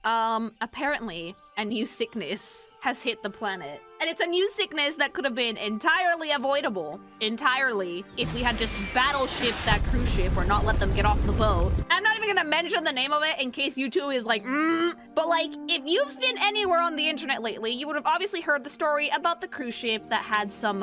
Apparently, a new sickness has hit the planet. And it's a new sickness that could have been entirely avoidable. Entirely. If we had just battleshipped that cruise ship or not let them get off the boat. I'm not even gonna mention the name of it in case YouTube is like, But like, if you've been anywhere on the internet lately, you would have obviously heard the story about the cruise ship that had some,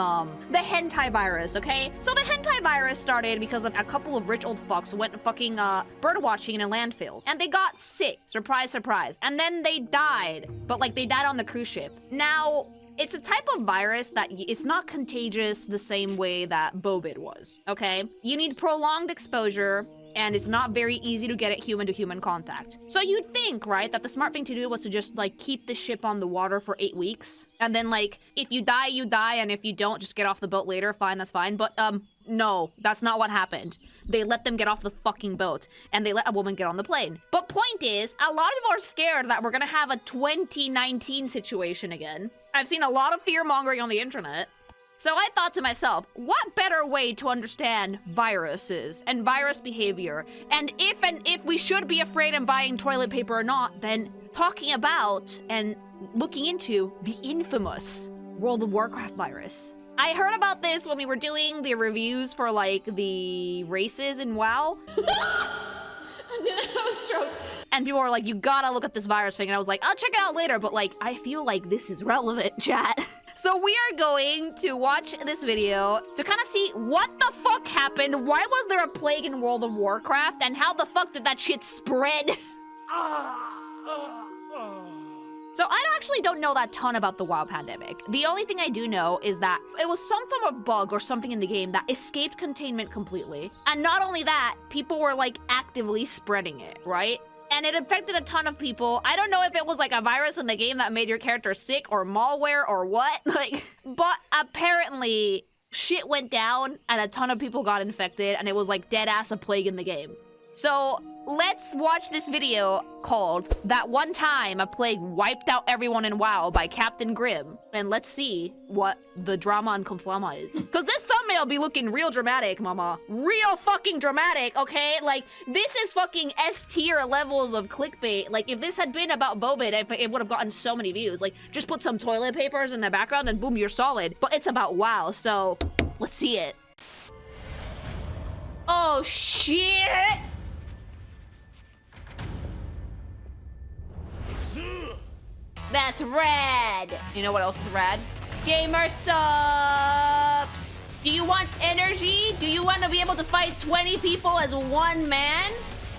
the hentai virus, okay? So the hentai virus started because of a couple of rich old fucks went fucking, bird watching in a landfill. And they got sick. Surprise, surprise. And then they died. But like, they died on the cruise ship. Now, it's a type of virus that it's not contagious the same way that Bobid was, okay? You need prolonged exposure, and it's not very easy to get it human-to-human contact. So you'd think, right, that the smart thing to do was to just, like, keep the ship on the water for 8 weeks. And then, like, if you die, you die, and if you don't, just get off the boat later, fine, that's fine. But, no, that's not what happened. They let them get off the fucking boat, and they let a woman get on the plane. But point is, a lot of people are scared that we're gonna have a 2019 situation again. I've seen a lot of fear-mongering on the internet. So I thought to myself, what better way to understand viruses and virus behavior, and if we should be afraid of buying toilet paper or not, than talking about and looking into the infamous World of Warcraft virus. I heard about this when we were doing the reviews for, like, the races in WoW. I'm gonna have a stroke. And people were like, you gotta look at this virus thing. And I was like, I'll check it out later. But, like, I feel like this is relevant, chat. So we are going to watch this video to kind of see what the fuck happened. Why was there a plague in World of Warcraft? And how the fuck did that shit spread? So I actually don't know that ton about the WoW pandemic. The only thing I do know is that it was some form of bug or something in the game that escaped containment completely. And not only that, people were like actively spreading it, right? And it affected a ton of people. I don't know if it was like a virus in the game that made your character sick or malware or what, like, but apparently shit went down and a ton of people got infected and it was like dead ass a plague in the game. So let's watch this video called That One Time a Plague Wiped Out Everyone in WoW by Captain Grimm. And let's see what the drama on Conflama is. Cause this thumbnail be looking real dramatic, mama. Real fucking dramatic, okay? Like, this is fucking S-tier levels of clickbait. Like, if this had been about Bobid, it would have gotten so many views. Like, just put some toilet papers in the background and boom, you're solid. But it's about WoW, so let's see it. Oh, shit! That's rad! You know what else is rad? Gamer subs! Do you want energy? Do you want to be able to fight 20 people as one man?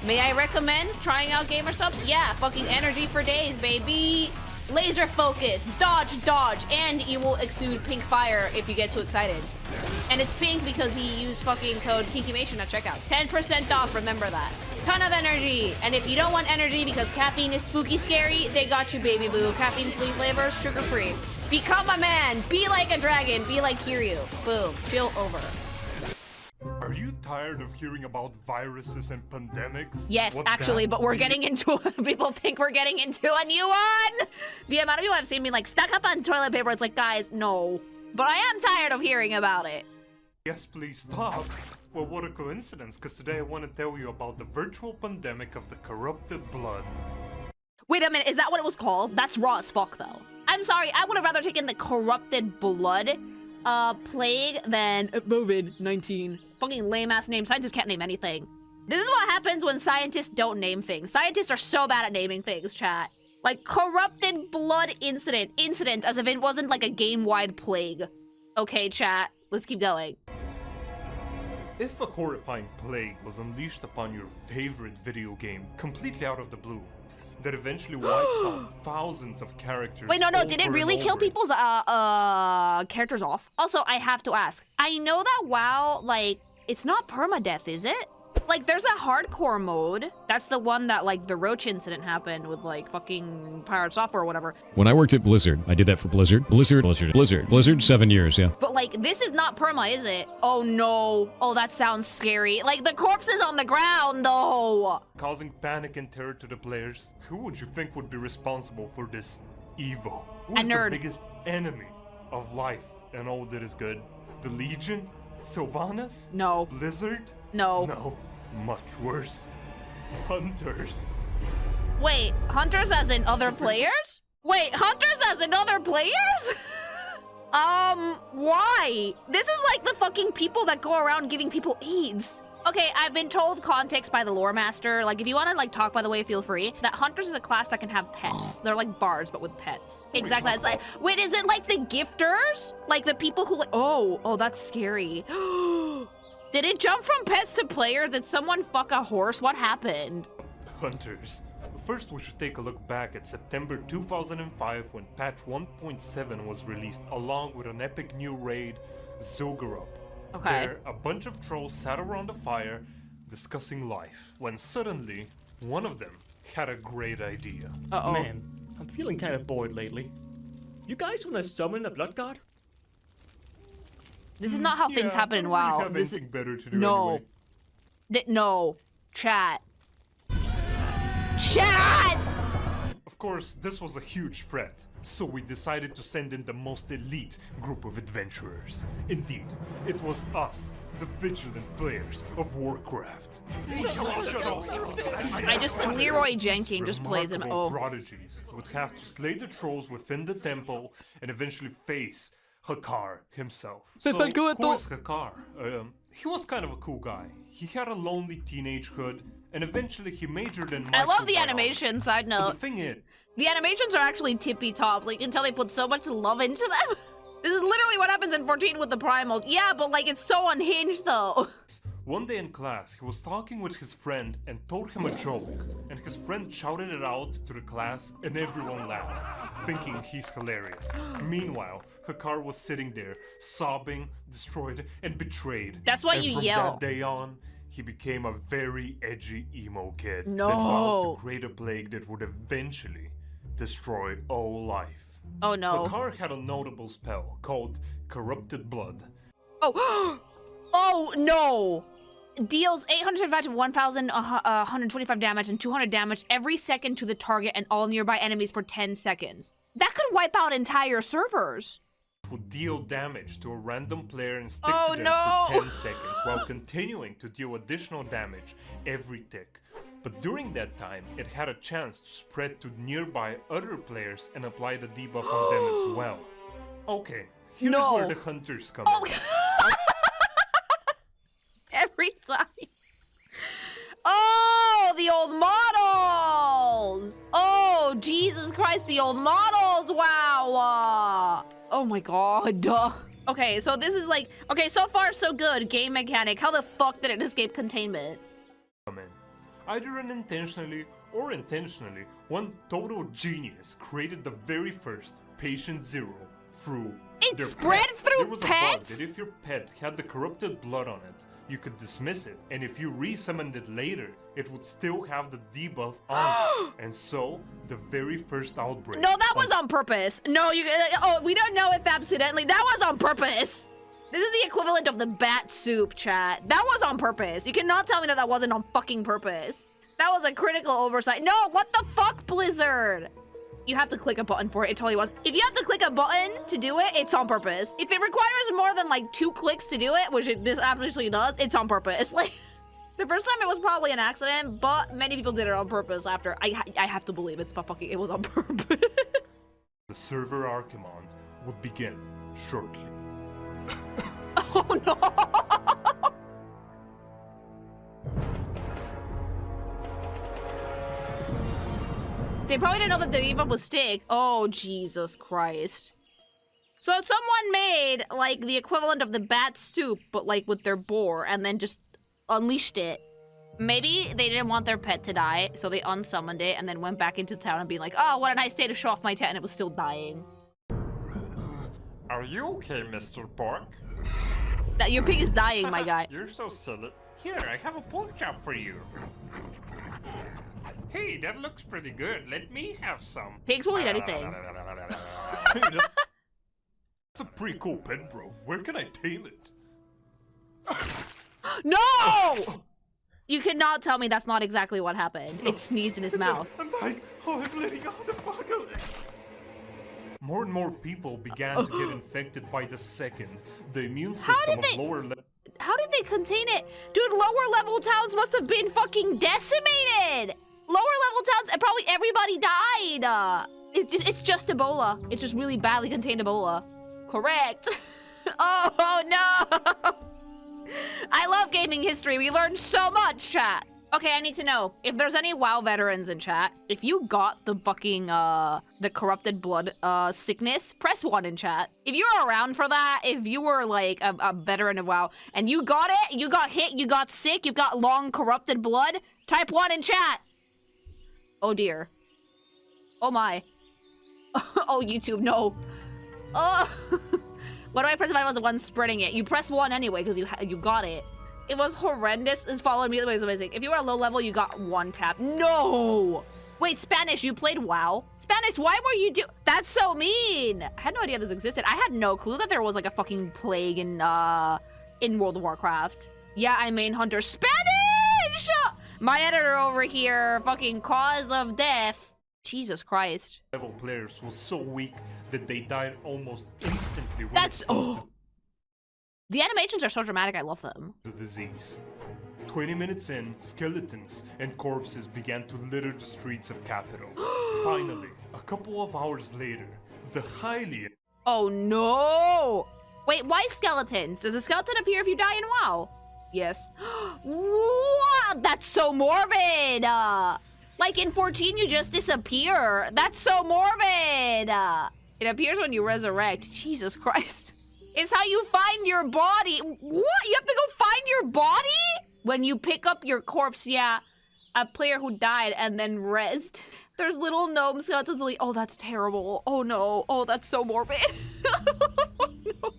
May I recommend trying out gamer subs? Yeah, fucking energy for days, baby! Laser focus, dodge, dodge, and you will exude pink fire if you get too excited. And it's pink because he used fucking code KinkyMation at checkout. 10% off, remember that. Ton of energy, and if you don't want energy because caffeine is spooky scary, they got you, baby boo. Caffeine-free flavors, sugar-free. Become a man, be like a dragon, be like Kiryu. Boom, chill over. Are you tired of hearing about viruses and pandemics? Yes, What's actually, that? but we're getting into people think we're getting into a new one! The amount of people I've seen me like stuck up on toilet paper, it's like, guys, no. But I am tired of hearing about it. Yes, please stop. Well, what a coincidence, because today I want to tell you about the virtual pandemic of the corrupted blood. Wait a minute, is that what it was called? That's raw as fuck, though. I'm sorry, I would have rather taken the corrupted blood plague than COVID-19. Fucking lame-ass name. Scientists can't name anything. This is what happens when scientists don't name things. Scientists are so bad at naming things, chat. Like, corrupted blood incident. Incident, as if it wasn't like a game-wide plague. Okay, chat, let's keep going. If a horrifying plague was unleashed upon your favorite video game, completely out of the blue, that eventually wipes out thousands of characters. Wait, no, did it really kill people's characters off? Also, I have to ask. I know that WoW, like, it's not permadeath, is it? Like, there's a hardcore mode. That's the one that, like, the Roach incident happened with, like, fucking Pirate Software or whatever. When I worked at Blizzard, I did that for Blizzard. Blizzard, 7 years, yeah. But, like, this is not perma, is it? Oh, no. Oh, that sounds scary. Like, the corpses on the ground, though. Causing panic and terror to the players. Who would you think would be responsible for this evil? Who is the biggest enemy of life and all that is good? The Legion? Sylvanas? No. Blizzard? No. No. Much worse. Hunters. Wait, hunters as in other players? Wait, hunters as in other players? Why? This is like the fucking people that go around giving people AIDS. Okay, I've been told context by the lore master. Like, if you want to like talk, by the way, feel free. That hunters is a class that can have pets. They're like bards, but with pets. Exactly. It's like, wait, is it like the gifters? Like the people who like, oh, that's scary. Did it jump from pets to player? Did someone fuck a horse? What happened? Hunters. First, we should take a look back at September 2005 when patch 1.7 was released along with an epic new raid, Zogarup. Okay. There, a bunch of trolls sat around a fire discussing life, when suddenly, one of them had a great idea. Uh-oh. Man, I'm feeling kind of bored lately. You guys want to summon a blood god? This is not how things happen in WoW. Have This anything better to do no. anyway. No. Chat. Chat! Of course, this was a huge threat, so we decided to send in the most elite group of adventurers. Indeed, it was us, the vigilant players of Warcraft. I just, Leroy Jenkins just plays him. Remarkable Oh. prodigies would have to slay the trolls within the temple and eventually face Hakar himself. So, who is Hakar? He was kind of a cool guy. He had a lonely teenagehood, and eventually he majored in I love the microbiology. animation, side But note. the thing is, The animations are actually tippy tops. Like, you can tell they put so much love into them. This is literally what happens in 14 with the primals. Yeah, but like, it's so unhinged though. one day in class, he was talking with his friend and told him a joke, and his friend shouted it out to the class, and everyone laughed, thinking he's hilarious. Meanwhile, Hakar was sitting there, sobbing, destroyed, and betrayed. That's why and you from yell. that day on, he became a very edgy emo kid No. that vowed to create a plague that would eventually destroy all life. Oh no. Hakar had a notable spell called Corrupted Blood. Oh. Oh no. Deals 875 to 1,125 damage and 200 damage every second to the target and all nearby enemies for 10 seconds. That could wipe out entire servers. Would deal damage to a random player and stick Oh, to them no. for 10 seconds while continuing to deal additional damage every tick. But during that time, it had a chance to spread to nearby other players and apply the debuff on them as well. Okay, here's No. where the hunters come Oh. in. Every time. Oh, the old models. Oh, Jesus Christ, the old models. Wow. Oh my God. Okay, so this is like, okay, so far so good. Game mechanic. How the fuck did it escape containment? Come in. Either unintentionally or intentionally, one total genius created the very first Patient Zero through It their spread pet. through There was a bug pets? that if your pet had the corrupted blood on it, you could dismiss it, and if you resummoned it later, it would still have the debuff on it. And so, the very first outbreak. No, that was on purpose. No, oh, we don't know if accidentally. That was on purpose. This is the equivalent of the bat soup, chat. That was on purpose. You cannot tell me that that wasn't on fucking purpose. That was a critical oversight. No, what the fuck, Blizzard? You have to click a button for it. It totally was. If you have to click a button to do it, it's on purpose. If it requires more than like 2 clicks to do it, which this obviously does, it's on purpose. Like, the first time it was probably an accident, but many people did it on purpose after. I have to believe it was on purpose. The server Archimond would begin shortly. Oh no! They probably didn't know that the debuff was stick. Oh, Jesus Christ. So someone made, like, the equivalent of the bat stoop, but, like, with their boar, and then just unleashed it. Maybe they didn't want their pet to die, so they unsummoned it, and then went back into town and be like, oh, what a nice day to show off my pet, and it was still dying. Are you okay, Mr. Pork? That your pig is dying, my guy. You're so silly. Here, I have a pork chop for you. Hey, that looks pretty good. Let me have some. Pigs will eat anything. Hey, that's a pretty cool pet, bro. Where can I tame it? No! You cannot tell me that's not exactly what happened. It sneezed in his mouth. I'm dying. Oh, I'm bleeding out. This fuck. More and more people began to get infected by the second. The immune system did of they- lower level. How did they contain it? Dude, lower level towns must have been fucking decimated! Lower level towns, probably everybody died. It's just Ebola. It's just really badly contained Ebola. Correct. Oh no. I love gaming history. We learned so much, chat. Okay, I need to know if there's any WoW veterans in chat. If you got the fucking the corrupted blood sickness, press 1 in chat. If you were around for that, if you were like a veteran of WoW and you got it, you got hit, you got sick, you got long corrupted blood, type 1 in chat. Oh dear. Oh my. Oh YouTube, no. Oh. What do I press if I was the one spreading it? You press 1 anyway because you got it. It was horrendous. It's followed immediately. It was amazing. If you were a low level, you got 1 tap. No! Wait, Spanish, you played WoW? Spanish, why were you That's so mean! I had no idea this existed. I had no clue that there was like a fucking plague in World of Warcraft. Yeah, I main Hunter. Spanish! My editor over here, fucking cause of death. Jesus Christ. Level players was so weak that they died almost instantly when That's The animations are so dramatic, I love them. The disease. 20 minutes in, skeletons and corpses began to litter the streets of capital. Finally, a couple of hours later, the highly... Oh no! Wait, why skeletons? Does a skeleton appear if you die in WoW? Yes. What? That's so morbid! Like in 14, you just disappear. That's so morbid! It appears when you resurrect. Jesus Christ. It's how you find your body. What? You have to go find your body? When you pick up your corpse, yeah. A player who died and then rezzed. There's little gnome skeletons. Oh, that's terrible. Oh no. Oh, that's so morbid. Oh, no.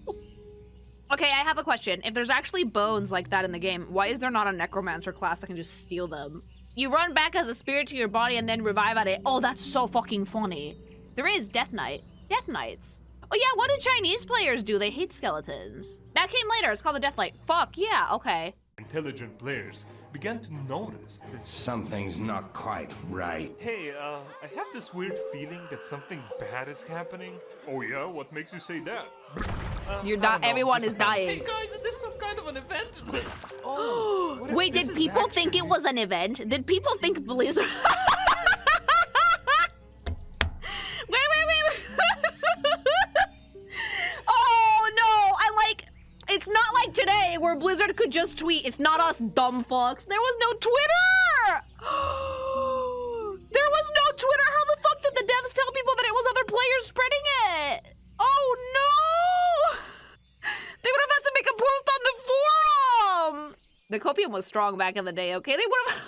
Okay, I have a question. If there's actually bones like that in the game, why is there not a necromancer class that can just steal them? You run back as a spirit to your body and then revive at it. Oh, that's so fucking funny. There is Death Knight. Death Knights. Oh yeah, what do Chinese players do? They hate skeletons. That came later. It's called the Death Knight. Fuck, yeah, okay. Intelligent players began to notice that something's not quite right. Hey, I have this weird feeling that something bad is happening. Oh yeah? What makes you say that? You're not. Everyone is dying. Hey guys, is this some kind of an event? Oh, wait, did people think it was an event? Did people think Blizzard? Wait. Oh no! It's not like today where Blizzard could just tweet. It's not us dumb fucks. There was no Twitter. There was no Twitter. How the fuck did the devs tell people that it was other players spreading it? Oh no! They would have had to make a post on the forum. The copium was strong back in the day, okay? They would have...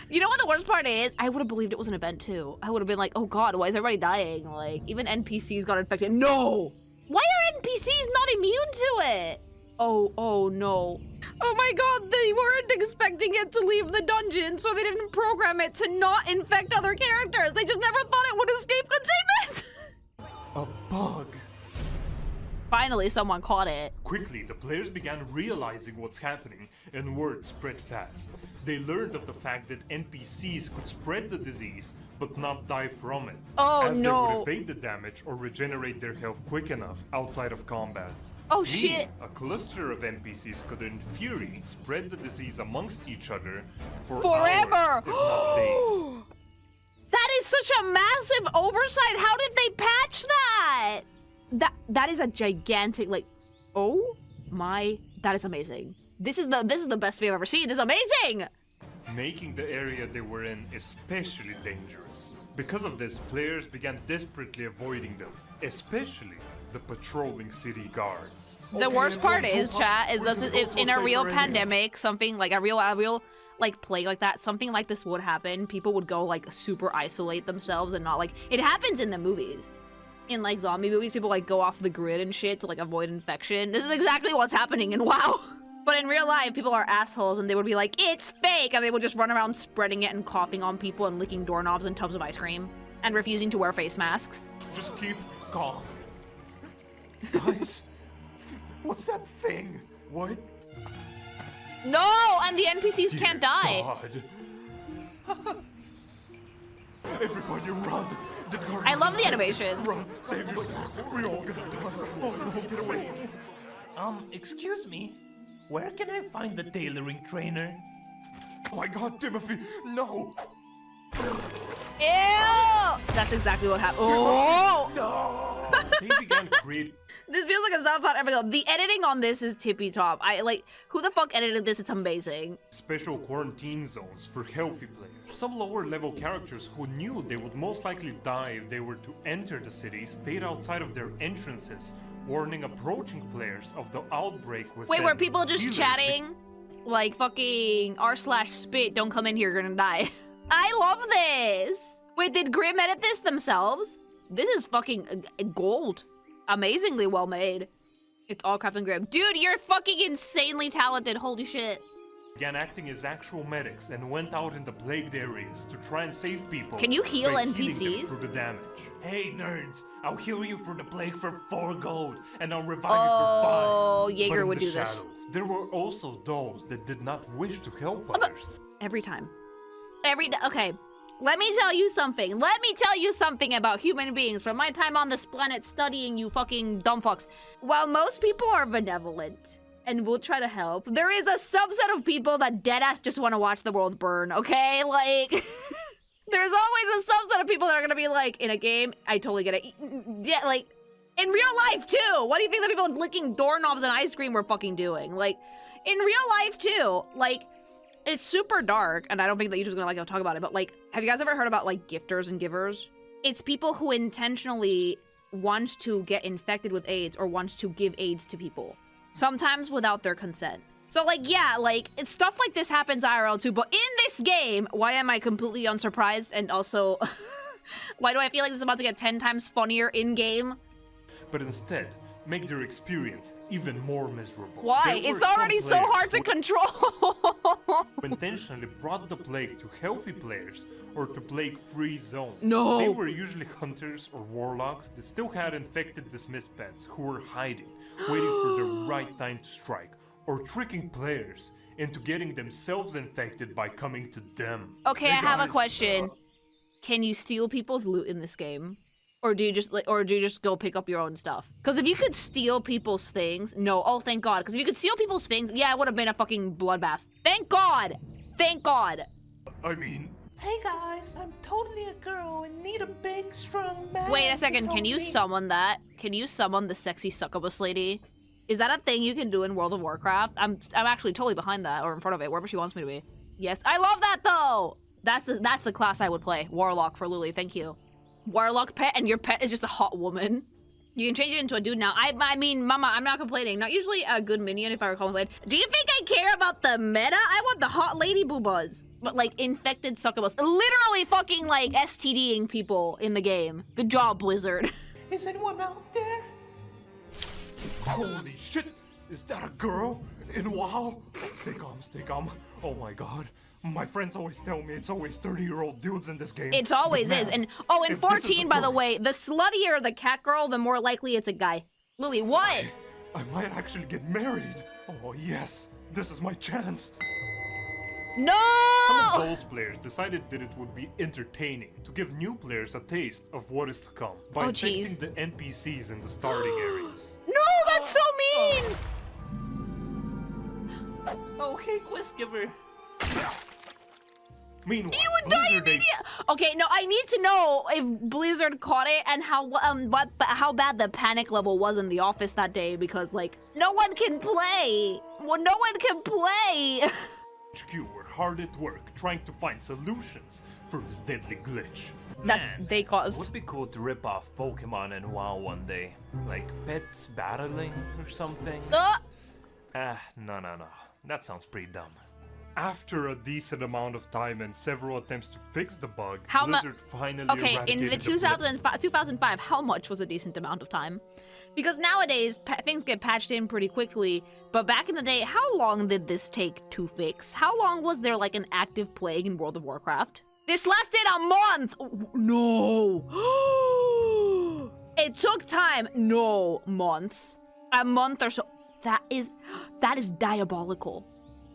You know what the worst part is? I would have believed it was an event too. I would have been like, oh god, why is everybody dying? Like, even NPCs got infected. No! Why are NPCs not immune to it? Oh no. Oh my god, they weren't expecting it to leave the dungeon, so they didn't program it to not infect other characters. They just never thought it would escape containment. a bug. Finally, someone caught it. Quickly, the players began realizing what's happening, and word spread fast. They learned of the fact that NPCs could spread the disease, but not die from it. Oh as no. they would evade the damage or regenerate their health quick enough outside of combat. Oh Meaning, shit. a cluster of NPCs could in fury spread the disease amongst each other for forever. hours, if not days. That is such a massive oversight. How did they patch that? That is a gigantic, like, oh my, that is amazing. This is the best thing I've ever seen. This is amazing. Making the area they were in especially dangerous. Because of this, players began desperately avoiding them, especially the patrolling city guards. The worst part is, chat, is this in a real pandemic, something like a real like plague like that, something like this would happen. People would go like super isolate themselves and not like, it happens in the movies. In like zombie movies, people like go off the grid and shit to like avoid infection. This is exactly what's happening in WoW. But in real life, people are assholes and they would be like, it's fake! And they would just run around spreading it and coughing on people and licking doorknobs and tubs of ice cream. And refusing to wear face masks. Just keep calm. Guys, what's that thing? What? No! And the NPCs Dear can't die. God. Everybody run! I love the animations. Run! Save yourselves! We're all gonna die! Oh no, get away! Excuse me. Where can I find the tailoring trainer? Oh my god, Timothy, no! Ew! That's exactly what happened. Oh! No! They began creating. This feels like a South Park episode. The editing on this is tippy top. Who the fuck edited this? It's amazing. Special quarantine zones for healthy players. Some lower level characters who knew they would most likely die if they were to enter the city stayed outside of their entrances, warning approaching players of the outbreak within. Wait, were people just Dealers chatting? Like fucking r/spit, don't come in here, you're gonna die. I love this! Wait, did Grimm edit this themselves? This is fucking gold. Amazingly well made. It's all Captain Grimm. Dude, you're fucking insanely talented, holy shit. began acting as actual medics and went out in the plagued areas to try and save people. Can you heal by healing them NPCs? through the damage. Hey nerds, I'll heal you for the plague for 4 gold, and I'll revive Oh, you for 5. Jaeger But would in the do this. shadows, there were also those that did not wish to help others. Every time. Okay. Let me tell you something. Let me tell you something about human beings from my time on this planet studying you fucking dumb fucks. While most people are benevolent and will try to help, there is a subset of people that deadass just want to watch the world burn, okay? Like, there's always a subset of people that are gonna be like, in a game, I totally get it. Yeah, like, in real life too. What do you think the people licking doorknobs and ice cream were fucking doing? Like, in real life too. Like, it's super dark, and I don't think that YouTube's gonna like to talk about it, but like, have you guys ever heard about like gifters and givers? It's people who intentionally want to get infected with AIDS or want to give AIDS to people, sometimes without their consent. So like, yeah, like, it's stuff like this happens IRL too, but in this game, why am I completely unsurprised? And also, why do I feel like this is about to get 10 times funnier in-game? But instead, make their experience even more miserable. Why? There It's were some already so players hard to who control. intentionally brought the plague to healthy players or to plague-free zones. No. They were usually hunters or warlocks that still had infected dismissed pets who were hiding, waiting for the right time to strike, or tricking players into getting themselves infected by coming to them. Okay, Hey I have a guys, question. Can you steal people's loot in this game? Or do you just go pick up your own stuff? Because if you could steal people's things, no. Oh, thank God. Because if you could steal people's things, yeah, it would have been a fucking bloodbath. Thank God. Thank God. I mean, Hey guys, I'm totally a girl and need a big, strong man. Wait a to second. help Can you me. summon that? Can you summon the sexy succubus lady? Is that a thing you can do in World of Warcraft? I'm actually totally behind that, or in front of it, wherever she wants me to be. Yes, I love that though. That's the class I would play. Warlock for Lily. Thank you. Warlock pet, and your pet is just a hot woman. You can change it into a dude now. I mean, mama, I'm not complaining. Not usually a good minion, if I recall played. Do you think I care about the meta? I want the hot lady boobas. But like, infected succubus. Literally fucking like STDing people in the game. Good job, Blizzard. Is anyone out there? holy shit! Is that a girl in WoW? Oh, stay calm, stay calm. Oh my God. My friends always tell me it's always 30-year-old dudes in this game. It always But is. man, And oh, in if this is a 14, by the girl, way, the sluttier the cat girl, the more likely it's a guy. Lily, what? I might actually get married. Oh yes, this is my chance. No! Some of those players decided that it would be entertaining to give new players a taste of what is to come by Oh, infecting jeez. the NPCs in the starting areas. No, that's so mean! Oh, hey, quest giver. Meanwhile, You would die Blizzard immediately. Okay, no, I need to know if Blizzard caught it and how bad the panic level was in the office that day, because like no one can play. Well, no one can play. HQ were hard at work trying to find solutions for this deadly glitch. That they It caused. would be cool to rip off Pokemon and WoW one day. Like pets battling or something. No. That sounds pretty dumb. After a decent amount of time and several attempts to fix the bug, How mu- Blizzard finally Okay, in eradicated the 2005, how much was a decent amount of time? Because nowadays, things get patched in pretty quickly, but back in the day, how long did this take to fix? How long was there like an active plague in World of Warcraft? This lasted a month! No! It took time. No, months. A month or so. That is diabolical.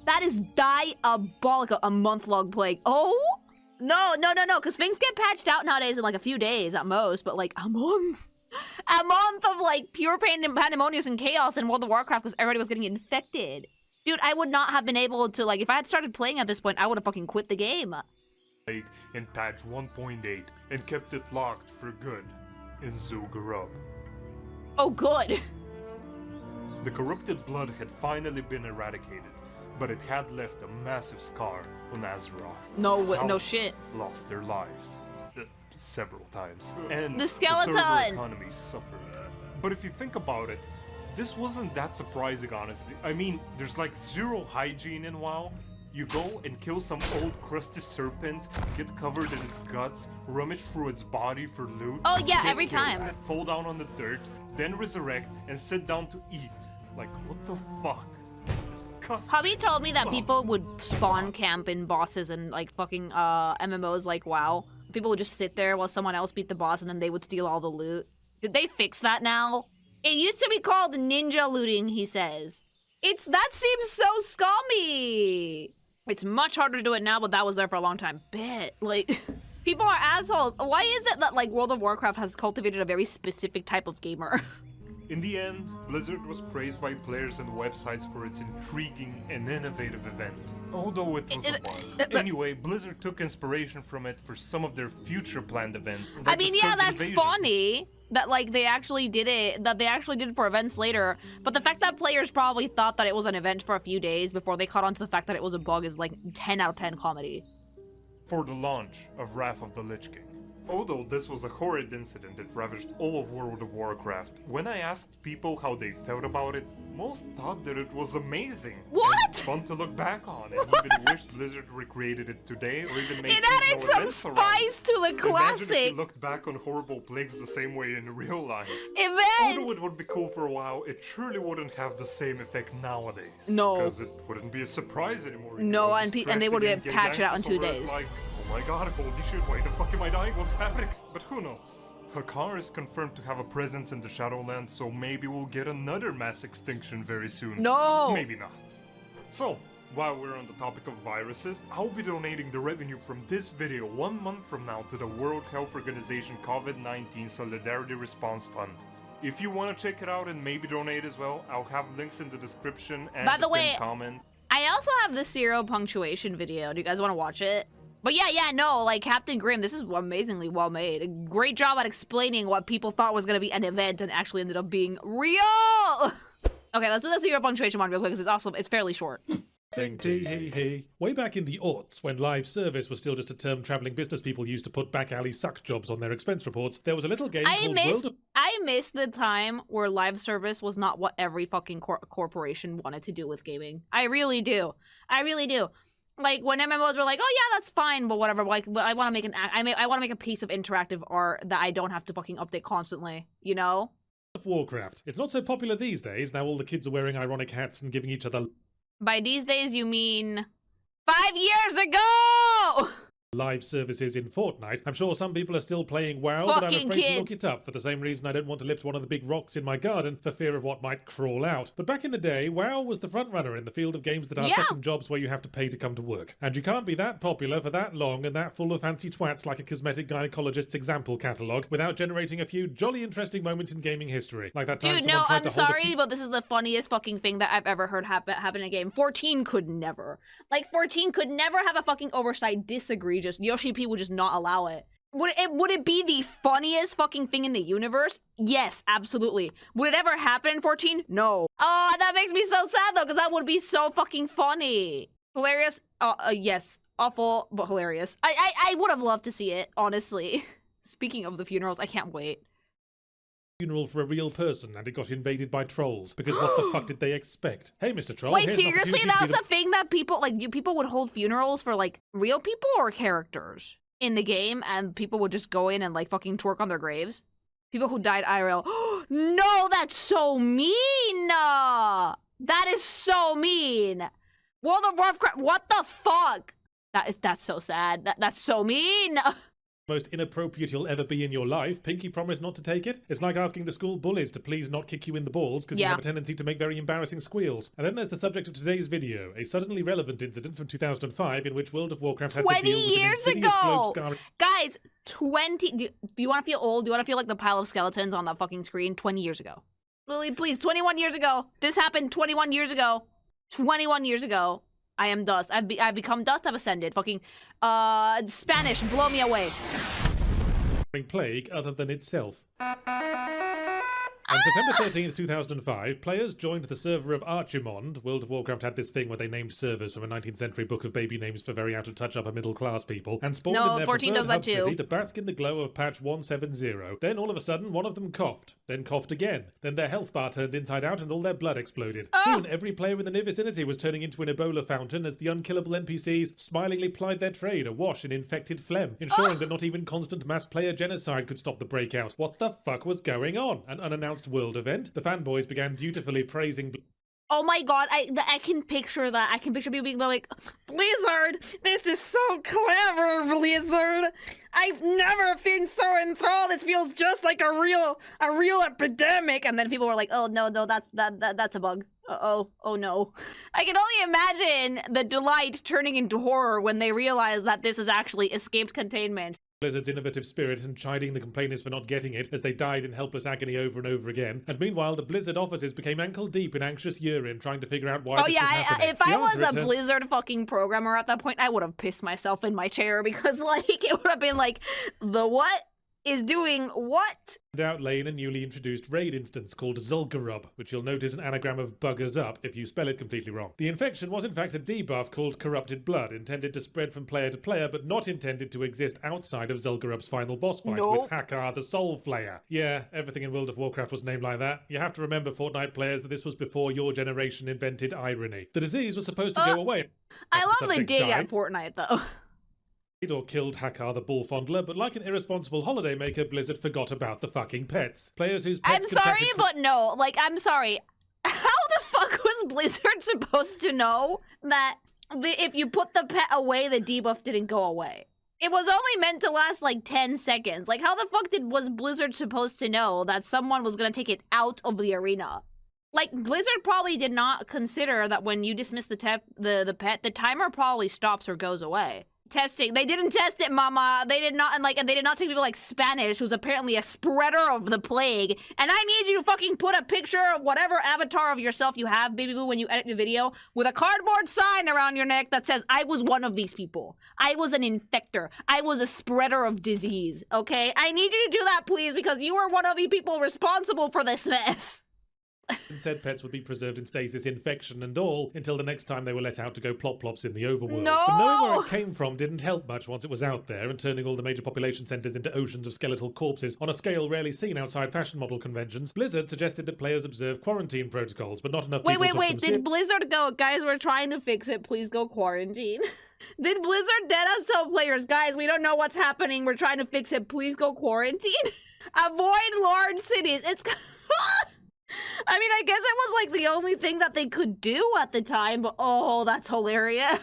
That is diabolical. A month-long plague. Oh? No, because things get patched out nowadays in like a few days at most, but like a month. A month of like pure pain and pandemonium and chaos in World of Warcraft because everybody was getting infected. Dude, I would not have been able to, like, if I had started playing at this point, I would have fucking quit the game. In patch 1.8 and kept it locked for good in Zul'Gurub. Oh, good. The corrupted blood had finally been eradicated, but it had left a massive scar on Azeroth. No Thousands shit. Lost their lives several times, and The skeleton! the server economy suffered. But if you think about it, this wasn't that surprising, honestly. I mean, there's like zero hygiene in WoW. You go and kill some old crusty serpent, get covered in its guts, rummage through its body for loot. Oh, yeah, get every killed, time. Fall down on the dirt, then resurrect and sit down to eat. Like, what the fuck? Disgusting. Hubby told me that people would spawn camp in bosses and like fucking MMOs like WoW. People would just sit there while someone else beat the boss and then they would steal all the loot. Did they fix that now? It used to be called ninja looting, he says. That seems so scummy. It's much harder to do it now, but that was there for a long time. Bet, like, people are assholes. Why is it that, like, World of Warcraft has cultivated a very specific type of gamer? In the end, Blizzard was praised by players and websites for its intriguing and innovative event, although it was a bug. Anyway, Blizzard took inspiration from it for some of their future planned events. I mean, yeah, that's Invasion. funny that, like, they actually did it for events later, but the fact that players probably thought that it was an event for a few days before they caught on to the fact that it was a bug is, like, 10 out of 10 comedy. For the launch of Wrath of the Lich King. Although this was a horrid incident that ravaged all of World of Warcraft, when I asked people how they felt about it, most thought that it was amazing. What? And fun to look back on, and even wished Blizzard recreated it today, or even made It added some events around spice it. to the Imagine if classic you looked back on horrible plagues the same way in real life. event! Although it would be cool for a while, it surely wouldn't have the same effect nowadays. No. Because it wouldn't be a surprise anymore. You No, know, and they would stressing get patched out in 2 yanked over it days. Like, oh my god, holy shit, why the fuck am I dying? What's happening? But who knows? Hakar is confirmed to have a presence in the Shadowlands, so maybe we'll get another mass extinction very soon. No! Maybe not. So, while we're on the topic of viruses, I'll be donating the revenue from this video 1 month from now to the World Health Organization COVID-19 Solidarity Response Fund. If you want to check it out and maybe donate as well, I'll have links in the description and By the way, pinned comment. I also have the zero punctuation video. Do you guys want to watch it? But yeah, no, like, Captain Grimm, this is amazingly well made. A great job at explaining what people thought was gonna be an event and actually ended up being real! Okay, let's do the zero punctuation one real quick, because it's fairly short. Hey. Way back in the aughts, when live service was still just a term traveling business people used to put back alley suck jobs on their expense reports, there was a little game called World of... I miss the time where live service was not what every fucking corporation wanted to do with gaming. I really do. Like, when MMOs were like, oh yeah, that's fine, but whatever, like, but I want to make I want to make a piece of interactive art that I don't have to fucking update constantly, you know? Of Warcraft. It's not so popular these days, now all the kids are wearing ironic hats and giving each other By these days, you mean 5 years ago! live services in Fortnite. I'm sure some people are still playing WoW, but I'm Fucking afraid to kids. look it up for the same reason I don't want to lift one of the big rocks in my garden for fear of what might crawl out. But back in the day, WoW was the frontrunner in the field of games that are Yeah. second jobs where you have to pay to come to work. And you can't be that popular for that long and that full of fancy twats like a cosmetic gynecologist's example catalogue without generating a few jolly interesting moments in gaming history. Like that time Dude, someone no, tried I'm to hold a sorry, few- but this is the funniest fucking thing that I've ever heard happen in a game. 14 could never. Like, 14 could never have a fucking oversight this egregious. Yoshi P would just not allow it. Would it be the funniest fucking thing in the universe? Yes, absolutely. Would it ever happen in 14? No. Oh, that makes me so sad though, because that would be so fucking funny. Hilarious? Yes. Awful, but hilarious. I would have loved to see it, honestly. Speaking of the funerals, I can't wait. funeral for a real person and it got invaded by trolls because what the fuck did they expect? Hey, Mr. Troll. Wait, here's an seriously? opportunity That to was be the thing that people would hold funerals for, like, real people or characters in the game, and people would just go in and, like, fucking twerk on their graves? People who died IRL. No, that's so mean! That is so mean! World of Warcraft, what the fuck? That's so sad. That's so mean! most inappropriate you'll ever be in your life. Pinky promised not to take it. It's like asking the school bullies to please not kick you in the balls because you have a tendency to make very embarrassing squeals. And then there's the subject of today's video, a suddenly relevant incident from 2005 in which World of Warcraft had to deal with an insidious globe scarring. Guys, 20... Do you want to feel old? Do you want to feel like the pile of skeletons on that fucking screen? 20 years ago. Lily, please, 21 years ago. This happened 21 years ago. 21 years ago. I am dust. I've become dust. I've ascended. Fucking, Spanish, blow me away. Plague other than itself. On September 13th, 2005, players joined the server of Archimond. World of Warcraft had this thing where they named servers from a 19th century book of baby names for very out-of-touch upper-middle-class people, and spawned in their 14 does preferred that hub too. city to bask in the glow of patch 170. Then all of a sudden, one of them coughed, then coughed again. Then their health bar turned inside out and all their blood exploded. Soon, every player in the near vicinity was turning into an Ebola fountain as the unkillable NPCs smilingly plied their trade awash in infected phlegm, ensuring that not even constant mass player genocide could stop the breakout. What the fuck was going on? An unannounced world event? The fanboys began dutifully praising... Oh my god, I can picture that. I can picture people being like, Blizzard, this is so clever, Blizzard. I've never been so enthralled. It feels just like a real epidemic. And then people were like, oh no, that's a bug. Oh no. I can only imagine the delight turning into horror when they realize that this is actually escaped containment. Blizzard's innovative spirit and chiding the complainers for not getting it as they died in helpless agony over and over again. And meanwhile, the Blizzard offices became ankle deep in anxious urine trying to figure out why this was happening. If I was a Blizzard fucking programmer at that point, I would have pissed myself in my chair because, like, it would have been like, the what is doing what? Out lay in a newly introduced raid instance called Zul'Gurub, which you'll note is an anagram of buggers up if you spell it completely wrong. The infection was in fact a debuff called corrupted blood, intended to spread from player to player, but not intended to exist outside of Zul'Gurub's final boss fight with Hakar the Soul Flayer. Yeah, everything in World of Warcraft was named like that. You have to remember, Fortnite players, that this was before your generation invented irony. The disease was supposed to go away. I love the dig at Fortnite, though. Or killed Hakar the Bull Fondler, but like an irresponsible holidaymaker, Blizzard forgot about the fucking pets. Players whose pets... I'm sorry, but no. Like, I'm sorry. How the fuck was Blizzard supposed to know that if you put the pet away, the debuff didn't go away? It was only meant to last like 10 seconds. Like, how the fuck was Blizzard supposed to know that someone was gonna take it out of the arena? Like, Blizzard probably did not consider that when you dismiss the pet, the timer probably stops or goes away. Testing. They didn't test it, mama. They did not, and they did not take people like Spanish, who's apparently a spreader of the plague. And I need you to fucking put a picture of whatever avatar of yourself you have, baby boo, when you edit the video, with a cardboard sign around your neck that says, I was one of these people. I was an infector. I was a spreader of disease, okay? I need you to do that, please, because you were one of the people responsible for this mess. Said pets would be preserved in stasis, infection and all, until the next time they were let out to go plop-plops in the overworld. No! But knowing where it came from didn't help much once it was out there, and turning all the major population centers into oceans of skeletal corpses on a scale rarely seen outside fashion model conventions, Blizzard suggested that players observe quarantine protocols, but not enough people Wait, did Blizzard go, guys, we're trying to fix it, please go quarantine? Did Blizzard deadass tell players, guys, we don't know what's happening, we're trying to fix it, please go quarantine? Avoid large cities. It's... I mean, I guess it was like the only thing that they could do at the time, but oh, that's hilarious.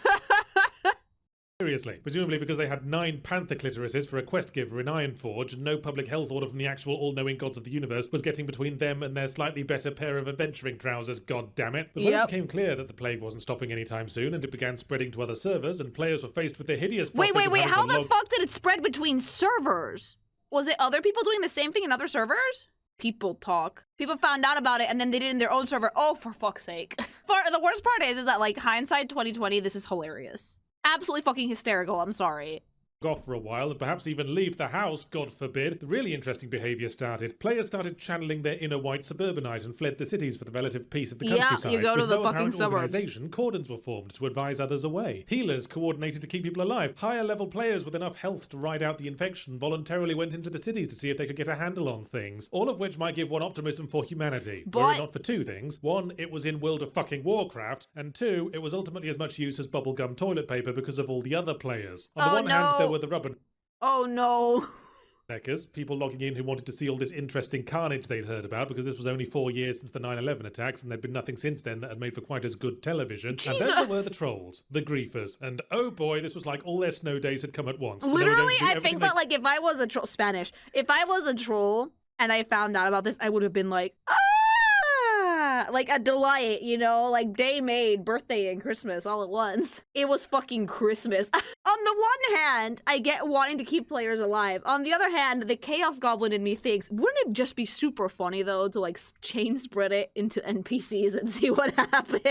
Seriously, presumably because they had 9 panther clitorises for a quest giver in Ironforge, and no public health order from the actual all-knowing gods of the universe was getting between them and their slightly better pair of adventuring trousers, god damn it. But when it became clear that the plague wasn't stopping anytime soon, and it began spreading to other servers, and players were faced with the hideous prospect Wait, of how the fuck did it spread between servers? Was it other people doing the same thing in other servers? People talk. People found out about it and then they did it in their own server. Oh, for fuck's sake. The worst part is that, like, hindsight 2020, this is hilarious. Absolutely fucking hysterical, I'm sorry. Off for a while and perhaps even leave the house, God forbid, the really interesting behaviour started. Players started channeling their inner white suburbanite and fled the cities for the relative peace of the countryside. Yeah, you go to With the no fucking apparent suburbs. organisation, cordons were formed to advise others away. Healers coordinated to keep people alive. Higher level players with enough health to ride out the infection voluntarily went into the cities to see if they could get a handle on things. All of which might give one optimism for humanity. Were it not for 2 things. 1, it was in World of fucking Warcraft, and 2, it was ultimately as much use as bubblegum toilet paper because of all the other players. On the one hand, there were the rubber... Oh no. People logging in who wanted to see all this interesting carnage they'd heard about because this was only 4 years since the 9/11 attacks and there'd been nothing since then that had made for quite as good television. Jesus. And then there were the trolls, the griefers, and oh boy, this was like all their snow days had come at once. Literally, I think that like if I was a troll, Spanish, if I was a troll and I found out about this, I would have been like, ah! Like a delight, you know, like day made, birthday and Christmas all at once. It was fucking Christmas. On the one hand, I get wanting to keep players alive. On the other hand, the Chaos Goblin in me thinks, wouldn't it just be super funny though to like chain spread it into NPCs and see what happens?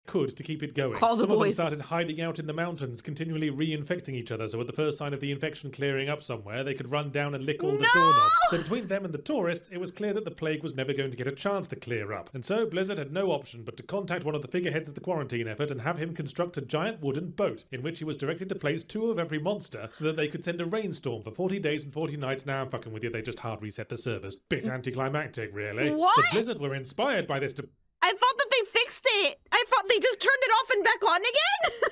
could to keep it going. Call the Some of them boys. started hiding out in the mountains, continually reinfecting each other, so at the first sign of the infection clearing up somewhere, they could run down and lick all the doorknobs. So between them and the tourists, it was clear that the plague was never going to get a chance to clear up. And so Blizzard had no option but to contact one of the figureheads of the quarantine effort and have him construct a giant wooden boat, in which he was directed to place 2 of every monster so that they could send a rainstorm for 40 days and 40 nights. Now I'm fucking with you, they just hard reset the servers. Bit anticlimactic, really. What? But Blizzard were inspired by this to... I thought that they fixed it. I thought they just turned it off and back on again.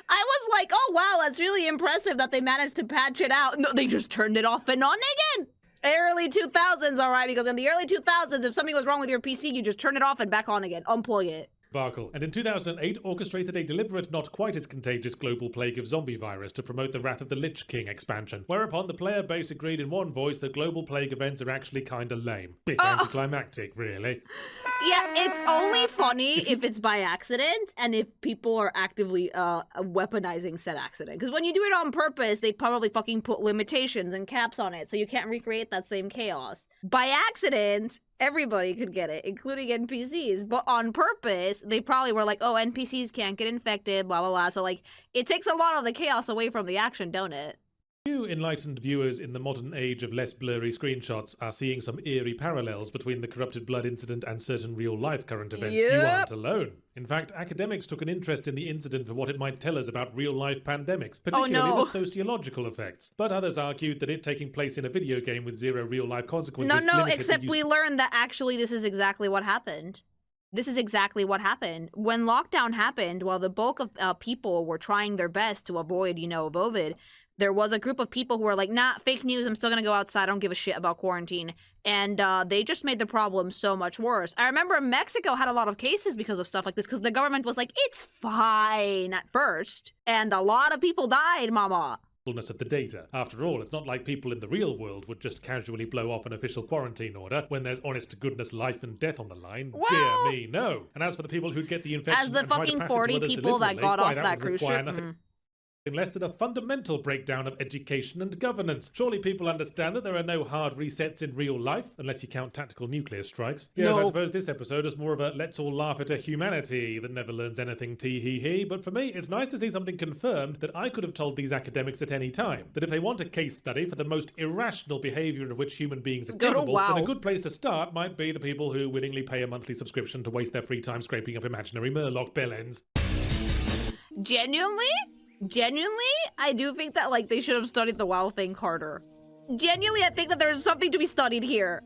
I was like, oh wow, that's really impressive that they managed to patch it out. No, they just turned it off and on again. Early 2000s, all right, because in the early 2000s, if something was wrong with your PC, you just turn it off and back on again. Unplug it. Barkle. And in 2008 orchestrated a deliberate, not quite as contagious global plague of zombie virus to promote the Wrath of the Lich King expansion, whereupon the player base agreed in one voice that global plague events are actually kinda lame. Bit anticlimactic, really. Yeah, it's only funny if it's by accident and if people are actively weaponizing said accident. Because when you do it on purpose, they probably fucking put limitations and caps on it, so you can't recreate that same chaos. By accident, everybody could get it, including NPCs. But on purpose, they probably were like, oh, NPCs can't get infected, blah, blah, blah. So, like, it takes a lot of the chaos away from the action, don't it? Few enlightened viewers in the modern age of less blurry screenshots are seeing some eerie parallels between the corrupted blood incident and certain real-life current events. Yep. You aren't alone. In fact, academics took an interest in the incident for what it might tell us about real-life pandemics, particularly the sociological effects. But others argued that it taking place in a video game with 0 real-life consequences... No, except we learned that actually this is exactly what happened. This is exactly what happened. When lockdown happened, while the bulk of people were trying their best to avoid, COVID, there was a group of people who were like, nah, fake news, I'm still gonna go outside, I don't give a shit about quarantine. And they just made the problem so much worse. I remember Mexico had a lot of cases because of stuff like this, because the government was like, it's fine at first. And a lot of people died, mama. Of the data. After all, it's not like people in the real world would just casually blow off an official quarantine order when there's honest-to-goodness life and death on the line. Well, dear me, no. And as for the people who'd get the infection as the and try to fucking pass 40 it to others people that got off that would cruise require ship. nothing less than a fundamental breakdown of education and governance. Surely people understand that there are no hard resets in real life, unless you count tactical nuclear strikes. Yes, No. I suppose this episode is more of a let's all laugh at a humanity that never learns anything tee-hee-hee, but for me, it's nice to see something confirmed that I could have told these academics at any time. That if they want a case study for the most irrational behavior of which human beings are Go to capable, WoW. then a good place to start might be the people who willingly pay a monthly subscription to waste their free time scraping up imaginary Murloc bellends. Genuinely, I do think that, like, they should have studied the WoW thing harder. Genuinely, I think that there's something to be studied here.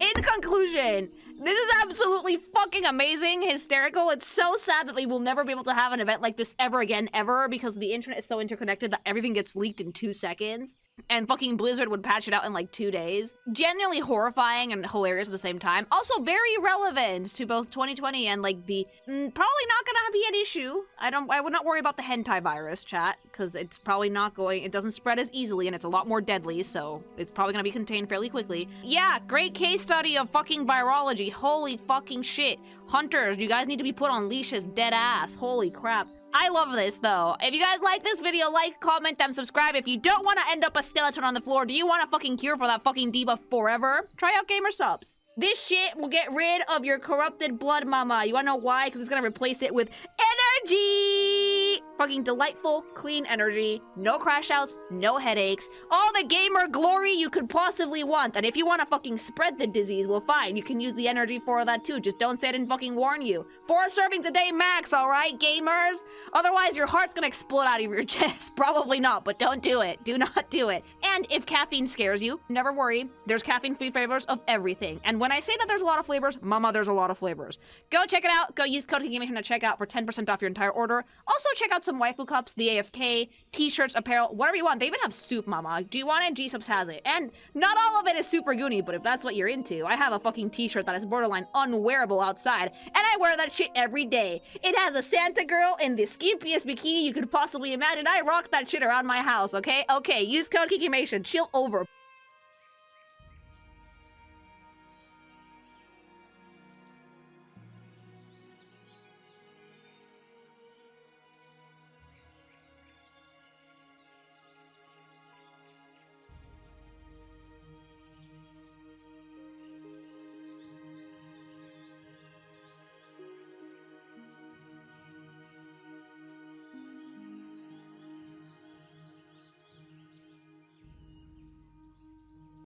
In conclusion, this is absolutely fucking amazing, hysterical. It's so sad that we will never be able to have an event like this ever again, ever, because the internet is so interconnected that everything gets leaked in 2 seconds. And fucking Blizzard would patch it out in like 2 days. Genuinely horrifying and hilarious at the same time. Also very relevant to both 2020 and like the probably not gonna be an issue. I would not worry about the hentai virus, chat, because it's probably not going, it doesn't spread as easily and it's a lot more deadly, so it's probably gonna be contained fairly quickly. Yeah, great case study of fucking virology. Holy fucking shit. Hunters, you guys need to be put on leashes, dead ass. Holy crap. I love this, though. If you guys like this video, like, comment, and subscribe. If you don't want to end up a skeleton on the floor, do you want a fucking cure for that fucking debuff forever? Try out Gamer Subs. This shit will get rid of your corrupted blood, mama. You wanna know why? Because it's gonna replace it with energy! Fucking delightful, clean energy. No crash outs, no headaches. All the gamer glory you could possibly want. And if you wanna fucking spread the disease, well fine, you can use the energy for that too. Just don't say I didn't fucking warn you. 4 servings a day max, alright, gamers? Otherwise, your heart's gonna explode out of your chest. Probably not, but don't do it. Do not do it. And if caffeine scares you, never worry. There's caffeine-free flavors of everything. And when I say that there's a lot of flavors, mama, there's a lot of flavors. Go check it out. Go use code KINGAMATION at checkout for 10% off your entire order. Also, check out some waifu cups, the AFK, t-shirts, apparel, whatever you want. They even have soup, mama. Do you want it? G-Subs has it. And not all of it is super goony, but if that's what you're into, I have a fucking t-shirt that is borderline unwearable outside, and I wear that shit every day. It has a Santa girl in the skimpiest bikini you could possibly imagine. I rock that shit around my house, okay? Okay, use code KINGAMATION. Chill over.